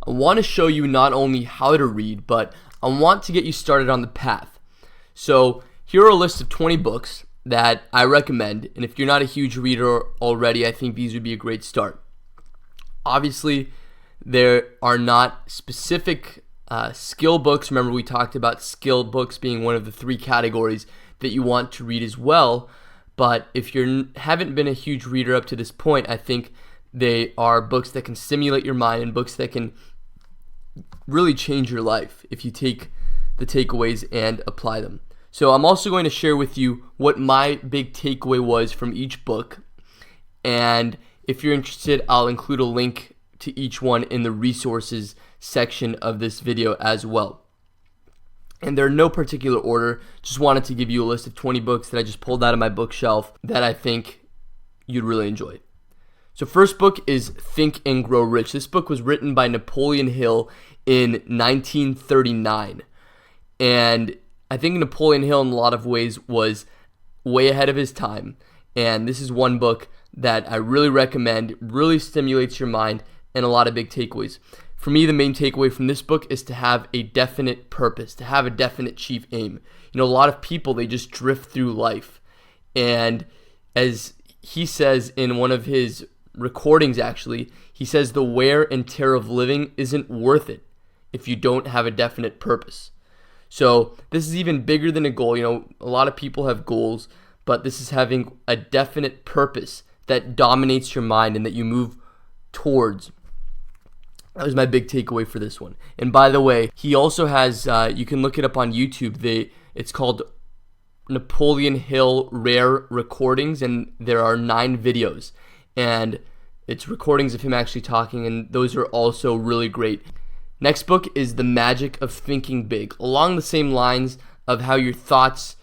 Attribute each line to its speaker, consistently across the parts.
Speaker 1: I want to show you not only how to read, but I want to get you started on the path. So here are a list of 20 books that I recommend, and if you're not a huge reader already, I think these would be a great start. Obviously, there are not specific skill books. Remember, we talked about skill books being one of the 3 categories that you want to read as well. But if you haven't been a huge reader up to this point, I think they are books that can stimulate your mind and books that can really change your life if you take the takeaways and apply them. So I'm also going to share with you what my big takeaway was from each book. And if you're interested, I'll include a link to each one in the resources section of this video as well. And they're in no particular order. Just wanted to give you a list of 20 books that I just pulled out of my bookshelf that I think you'd really enjoy. So first book is Think and Grow Rich. This book was written by Napoleon Hill in 1939. And I think Napoleon Hill in a lot of ways was way ahead of his time. And this is one book that I really recommend. It really stimulates your mind and a lot of big takeaways. For me, the main takeaway from this book is to have a definite purpose, to have a definite chief aim. You know, a lot of people, they just drift through life. And as he says in one of his recordings, actually, he says the wear and tear of living isn't worth it if you don't have a definite purpose. So this is even bigger than a goal. You know, a lot of people have goals, but this is having a definite purpose that dominates your mind and that you move towards. That was my big takeaway for this one. And by the way, he also has, you can look it up on YouTube. It's called Napoleon Hill Rare Recordings, and there are 9 videos. And it's recordings of him actually talking, and those are also really great. Next book is The Magic of Thinking Big, along the same lines of how your thoughts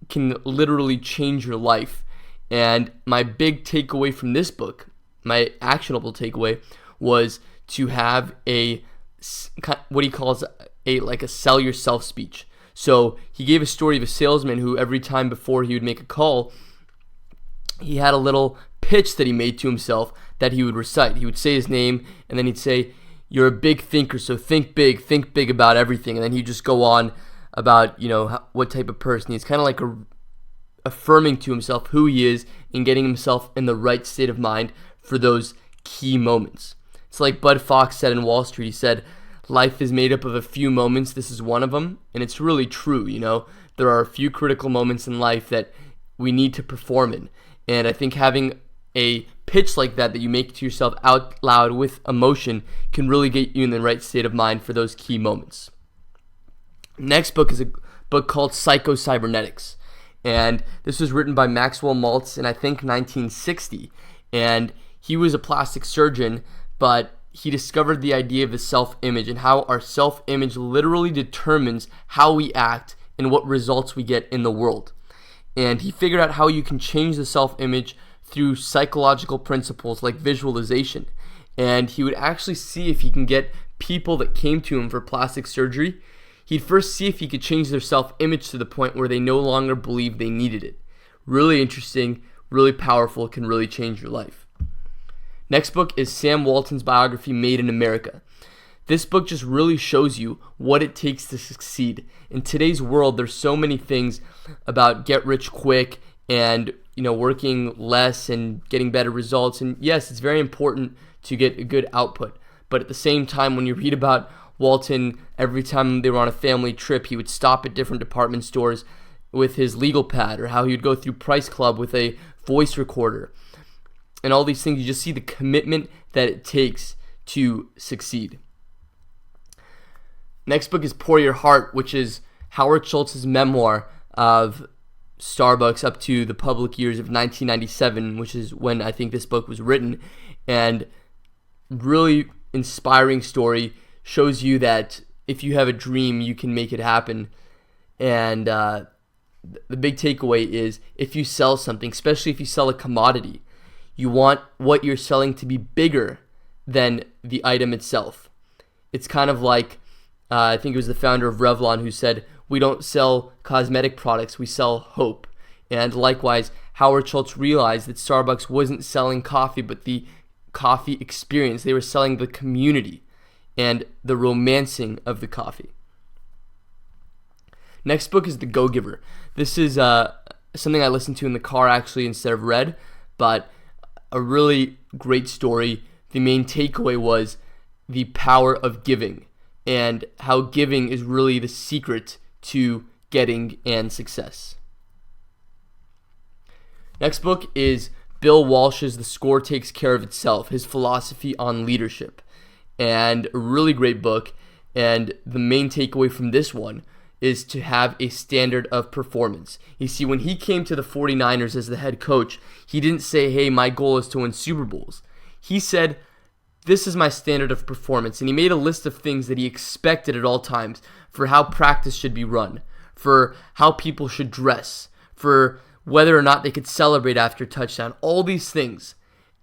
Speaker 1: can literally change your life. And my big takeaway from this book, my actionable takeaway, was to have what he calls a sell yourself speech. So he gave a story of a salesman who every time before he would make a call, he had a little pitch that he made to himself that he would recite. He would say his name, and then he'd say, "You're a big thinker, so think big about everything." And then he'd just go on about, you know, what type of person he is, kind of like affirming to himself who he is and getting himself in the right state of mind for those key moments. It's like Bud Fox said in Wall Street. He said, life is made up of a few moments. This is one of them. And it's really true, you know. There are a few critical moments in life that we need to perform in. And I think having a pitch like that you make to yourself out loud with emotion can really get you in the right state of mind for those key moments. Next book is a book called Psycho-Cybernetics. And this was written by Maxwell Maltz in, I think, 1960. And he was a plastic surgeon, but he discovered the idea of the self-image and how our self-image literally determines how we act and what results we get in the world. And he figured out how you can change the self-image through psychological principles like visualization. And he would actually see if he can get people that came to him for plastic surgery, he'd first see if he could change their self-image to the point where they no longer believed they needed it. Really interesting, really powerful, can really change your life. Next book is Sam Walton's biography, Made in America. This book just really shows you what it takes to succeed. In today's world, there's so many things about get rich quick and, you know, working less and getting better results. And yes, it's very important to get a good output. But at the same time, when you read about Walton, every time they were on a family trip, he would stop at different department stores with his legal pad, or how he would go through Price Club with a voice recorder. And all these things, you just see the commitment that it takes to succeed. Next book is Pour Your Heart, which is Howard Schultz's memoir of Starbucks up to the public years of 1997, which is when I think this book was written. And really inspiring story, shows you that if you have a dream, you can make it happen. And the big takeaway is, if you sell something, especially if you sell a commodity, you want what you're selling to be bigger than the item itself. It's kind of like, I think it was the founder of Revlon who said, we don't sell cosmetic products, we sell hope. And likewise, Howard Schultz realized that Starbucks wasn't selling coffee, but the coffee experience. They were selling the community. and the romancing of the coffee. Next book is The Go-Giver. This is something I listened to in the car actually instead of read, but a really great story. The main takeaway was the power of giving and how giving is really the secret to getting and success. Next book is Bill Walsh's The Score Takes Care of Itself, his philosophy on leadership. And a really great book. And the main takeaway from this one is to have a standard of performance. You see, when he came to the 49ers as the head coach, he didn't say, hey, my goal is to win Super Bowls. He said, this is my standard of performance. And he made a list of things that he expected at all times for how practice should be run, for how people should dress, for whether or not they could celebrate after a touchdown, all these things.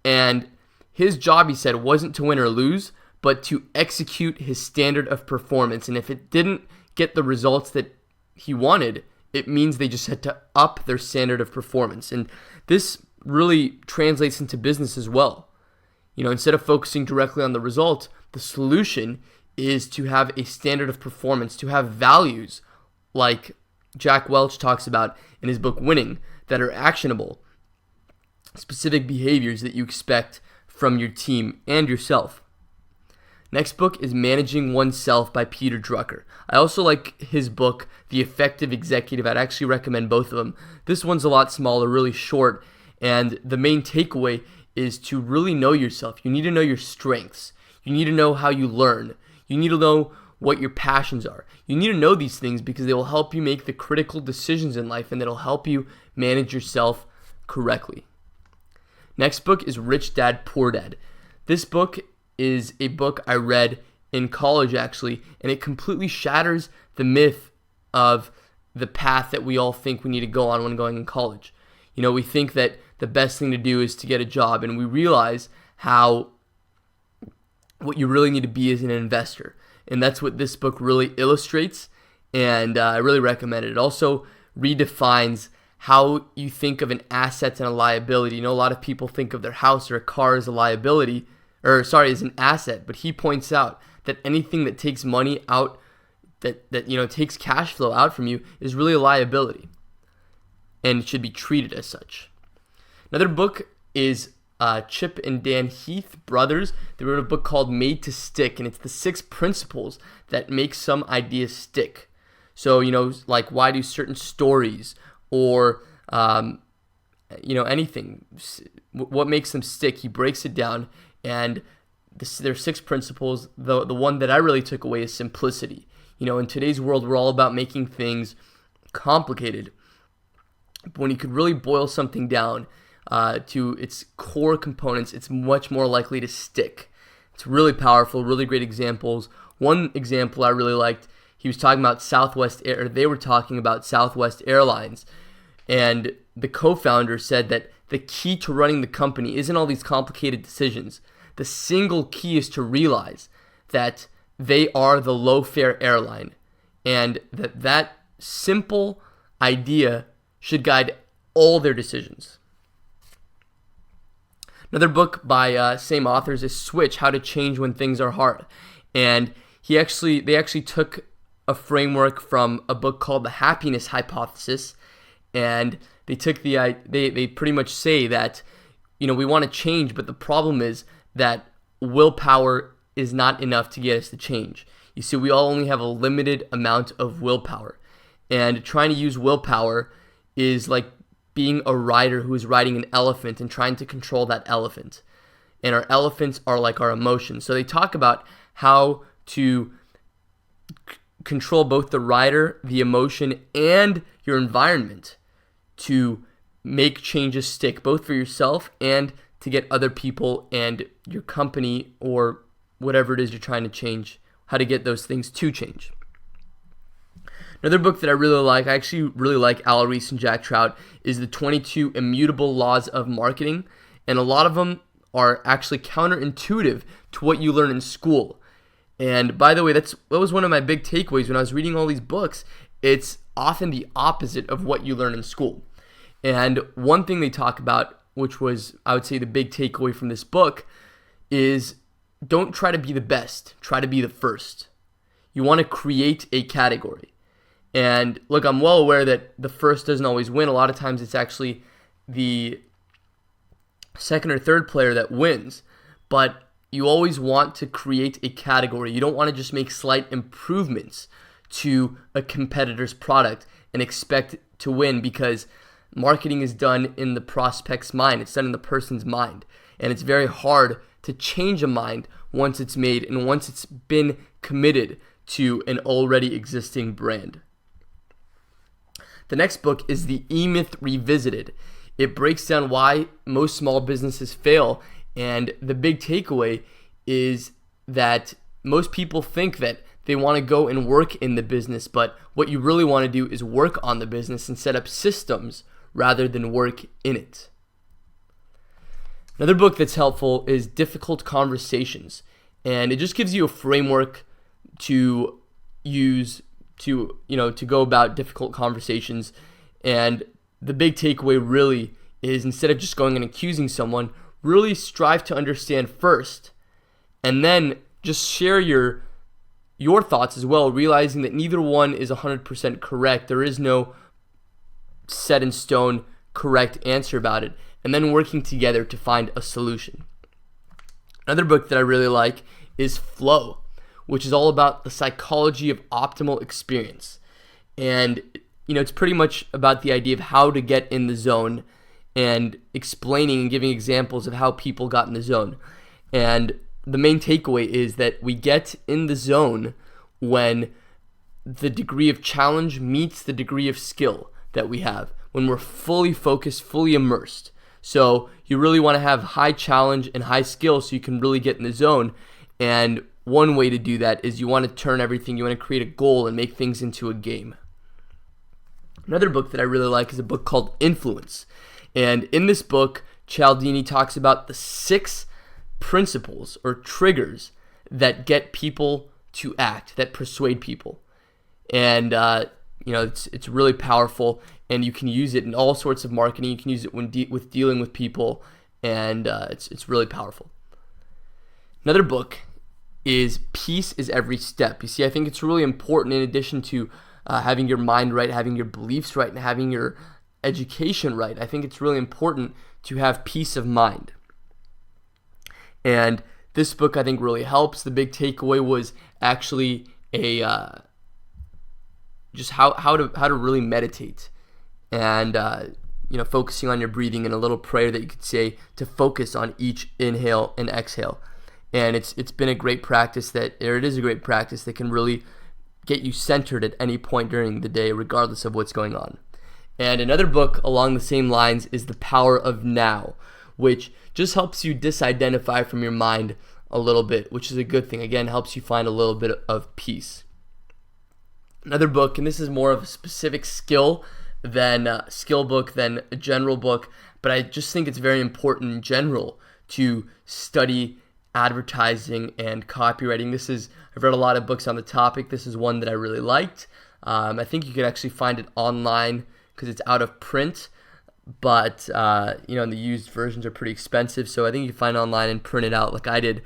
Speaker 1: And his job, he said, wasn't to win or lose, but to execute his standard of performance. And if it didn't get the results that he wanted, it means they just had to up their standard of performance. And this really translates into business as well. Instead of focusing directly on the result, the solution is to have a standard of performance, to have values like Jack Welch talks about in his book Winning, that are actionable, specific behaviors that you expect from your team and yourself. Next book is Managing Oneself by Peter Drucker. I also like his book, The Effective Executive. I'd actually recommend both of them. This one's a lot smaller, really short, and the main takeaway is to really know yourself. You need to know your strengths. You need to know how you learn. You need to know what your passions are. You need to know these things because they will help you make the critical decisions in life and it'll help you manage yourself correctly. Next book is Rich Dad, Poor Dad. This book is a book I read in college actually, and it completely shatters the myth of the path that we all think we need to go on when going in college. We think that the best thing to do is to get a job, and we realize how what you really need to be is an investor. And that's what this book really illustrates, and I really recommend it. It also redefines how you think of an asset and a liability. A lot of people think of their house or a car as a liability, as an asset, but he points out that anything that takes money out, that takes cash flow out from you is really a liability, and it should be treated as such. Another book is Chip and Dan Heath, brothers. They wrote a book called Made to Stick, and it's the 6 principles that make some ideas stick. So, like why do certain stories or, anything, what makes them stick? He breaks it down, and there are 6 principles. The one that I really took away is simplicity. In today's world, we're all about making things complicated. But when you could really boil something down to its core components, it's much more likely to stick. It's really powerful, really great examples. One example I really liked, he was talking about they were talking about Southwest Airlines, and the co-founder said that the key to running the company isn't all these complicated decisions. The single key is to realize that they are the low-fare airline, and that simple idea should guide all their decisions. Another book by same authors is Switch: How to Change When Things Are Hard, and they actually took a framework from a book called The Happiness Hypothesis, and they pretty much say that we want to change, but the problem is that willpower is not enough to get us to change. You see, we all only have a limited amount of willpower, and trying to use willpower is like being a rider who is riding an elephant and trying to control that elephant. And our elephants are like our emotions. So they talk about how to control both the rider, the emotion, and your environment to make changes stick, both for yourself and to get other people and your company or whatever it is you're trying to change, how to get those things to change. Another book that I really like, I actually really like Al Ries and Jack Trout, is The 22 Immutable Laws of Marketing. And a lot of them are actually counterintuitive to what you learn in school. And by the way, that was one of my big takeaways when I was reading all these books. It's often the opposite of what you learn in school. And one thing they talk about, which was, I would say, the big takeaway from this book, is don't try to be the best, try to be the first. You want to create a category. And look, I'm well aware that the first doesn't always win. A lot of times it's actually the second or third player that wins. But you always want to create a category. You don't want to just make slight improvements to a competitor's product and expect to win, because marketing is done in the prospect's mind. It's done in the person's mind. And it's very hard to change a mind once it's made and once it's been committed to an already existing brand. The next book is The E-Myth Revisited. It breaks down why most small businesses fail, and the big takeaway is that most people think that they want to go and work in the business, but what you really want to do is work on the business and set up systems rather than work in it. Another book that's helpful is Difficult Conversations, and it just gives you a framework to use to go about difficult conversations. And the big takeaway really is, instead of just going and accusing someone, really strive to understand first, and then just share your thoughts as well, realizing that neither one is 100% correct. There is no set in stone correct answer about it, and then working together to find a solution. Another book that I really like is Flow, which is all about the psychology of optimal experience. And it's pretty much about the idea of how to get in the zone and explaining and giving examples of how people got in the zone. And the main takeaway is that we get in the zone when the degree of challenge meets the degree of skill that we have, when we're fully focused, fully immersed. So you really want to have high challenge and high skill so you can really get in the zone. And one way to do that is you want to turn everything, you want to create a goal and make things into a game. Another book that I really like is a book called Influence. And in this book, Cialdini talks about the 6 principles or triggers that get people to act, that persuade people. And it's really powerful, and you can use it in all sorts of marketing. You can use it when with dealing with people, and it's really powerful. Another book is Peace is Every Step. You see, I think it's really important, in addition to having your mind right, having your beliefs right, and having your education right, I think it's really important to have peace of mind. And this book, I think, really helps. The big takeaway was actually just how to really meditate, and focusing on your breathing, and a little prayer that you could say to focus on each inhale and exhale. And it's been a great practice it is a great practice that can really get you centered at any point during the day, regardless of what's going on. And another book along the same lines is The Power of Now, which just helps you disidentify from your mind a little bit, which is a good thing. Again, helps you find a little bit of peace. Another book, and this is more of a specific skill book than a general book, but I just think it's very important in general to study advertising and copywriting. I've read a lot of books on the topic. This is one that I really liked. I think you can actually find it online because it's out of print, but and the used versions are pretty expensive, so I think you can find it online and print it out like I did.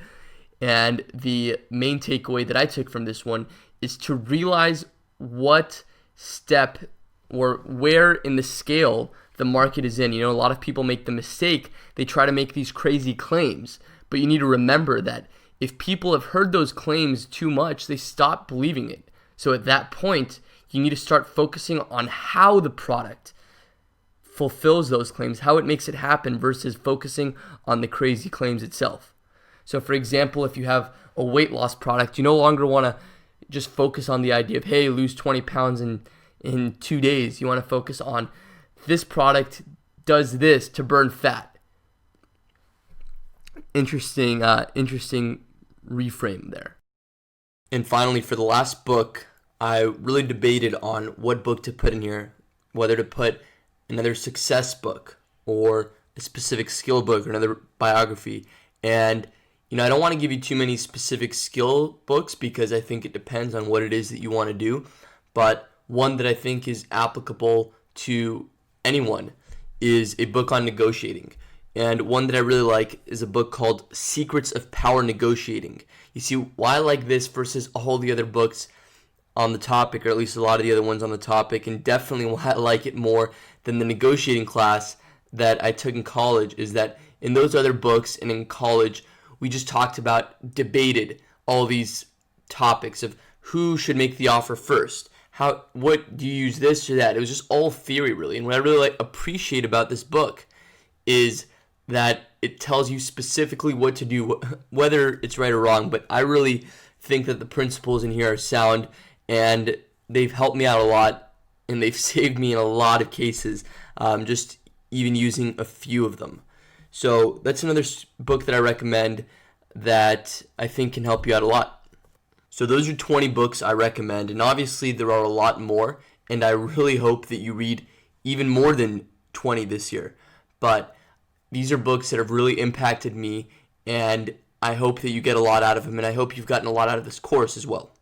Speaker 1: And the main takeaway that I took from this one is to realize what step or where in the scale the market is in. A lot of people make the mistake, they try to make these crazy claims, but you need to remember that if people have heard those claims too much, they stop believing it. So at that point, you need to start focusing on how the product fulfills those claims, how it makes it happen, versus focusing on the crazy claims itself. So for example, if you have a weight loss product, you no longer want to just focus on the idea of, hey, lose 20 pounds in 2 days. You want to focus on, this product does this to burn fat. Interesting reframe there. And finally, for the last book, I really debated on what book to put in here, whether to put another success book or a specific skill book or another biography. And I don't want to give you too many specific skill books because I think it depends on what it is that you want to do. But one that I think is applicable to anyone is a book on negotiating. And one that I really like is a book called Secrets of Power Negotiating. You see, why I like this versus all the other books on the topic, or at least a lot of the other ones on the topic, and definitely why I like it more than the negotiating class that I took in college, is that in those other books and in college, we just talked about, debated all these topics of who should make the offer first, what do you use this or that. It was just all theory, really. And what I really appreciate about this book is that it tells you specifically what to do, whether it's right or wrong. But I really think that the principles in here are sound, and they've helped me out a lot, and they've saved me in a lot of cases, just even using a few of them. So that's another book that I recommend that I think can help you out a lot. So those are 20 books I recommend, and obviously there are a lot more, and I really hope that you read even more than 20 this year. But these are books that have really impacted me, and I hope that you get a lot out of them, and I hope you've gotten a lot out of this course as well.